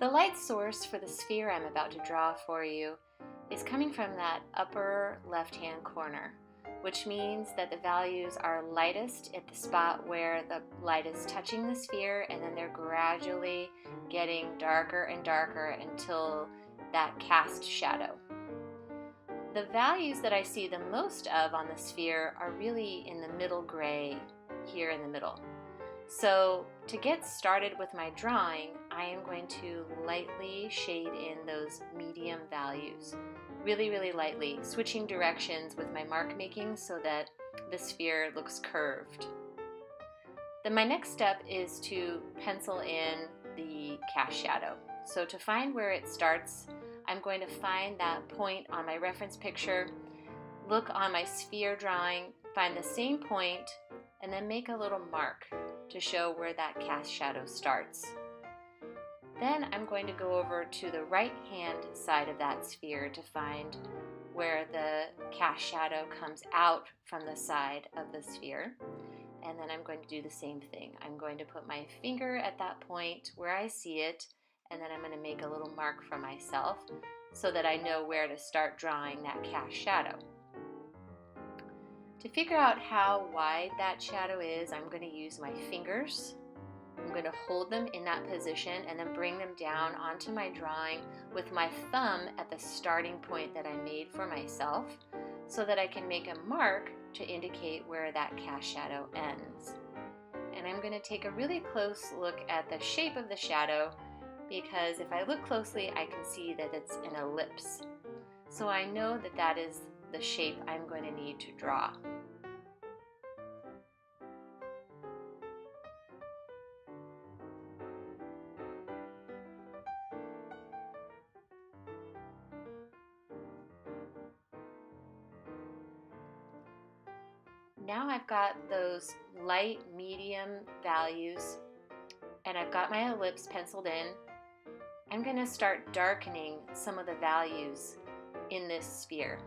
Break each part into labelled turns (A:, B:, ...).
A: The light source for the sphere I'm about to draw for you is coming from that upper left-hand corner, which means that the values are lightest at the spot where the light is touching the sphere, and then they're gradually getting darker and darker until that cast shadow. The values that I see the most of on the sphere are really in the middle gray, here in the middle. So to get started with my drawing, I am going to lightly shade in those medium values. Really lightly, switching directions with my mark making so that the sphere looks curved. Then my next step is to pencil in the cast shadow. So to find where it starts, I'm going to find that point on my reference picture, look on my sphere drawing, find the same point, and then make a little mark to show where that cast shadow starts. Then I'm going to go over to the right hand side of that sphere to find where the cast shadow comes out from the side of the sphere. And then I'm going to do the same thing. I'm going to put my finger at that point where I see it, and then I'm going to make a little mark for myself so that I know where to start drawing that cast shadow. To figure out how wide that shadow is, I'm going to use my fingers. I'm going to hold them in that position and then bring them down onto my drawing with my thumb at the starting point that I made for myself so that I can make a mark to indicate where that cast shadow ends. And I'm going to take a really close look at the shape of the shadow, because if I look closely I can see that it's an ellipse. So I know that that is the shape I'm going to need to draw. Now I've got those light medium values and I've got my ellipse penciled in. I'm going to start darkening some of the values in this sphere.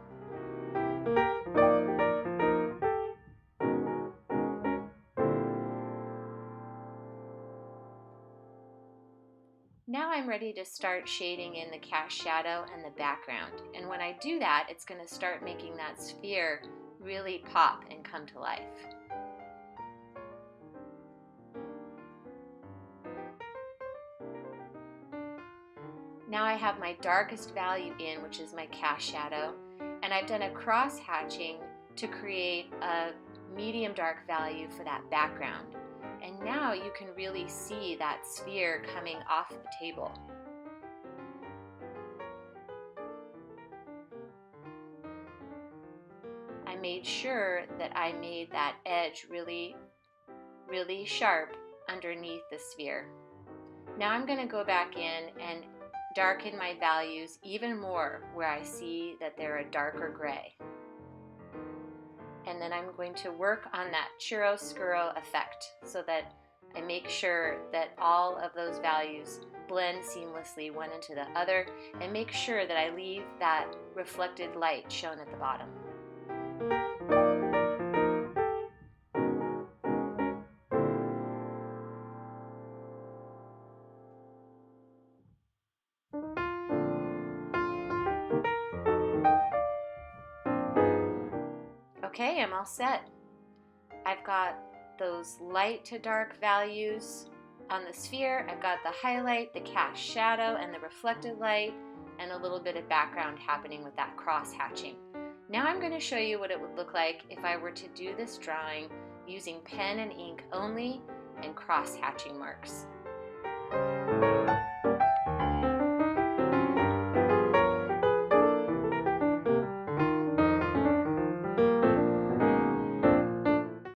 A: Now I'm ready to start shading in the cast shadow and the background. And when I do that, it's going to start making that sphere really pop and come to life. Now I have my darkest value in, which is my cast shadow, and I've done a cross hatching to create a medium dark value for that background. And now you can really see that sphere coming off the table. I made sure that I made that edge really sharp underneath the sphere. Now I'm going to go back in and darken my values even more where I see that they're a darker gray. And then I'm going to work on that chiaroscuro effect so that I make sure that all of those values blend seamlessly one into the other, and make sure that I leave that reflected light shown at the bottom. Okay, I'm all set. I've got those light to dark values on the sphere. I've got the highlight, the cast shadow, and the reflected light, and a little bit of background happening with that cross hatching. Now I'm going to show you what it would look like if I were to do this drawing using pen and ink only and cross hatching marks.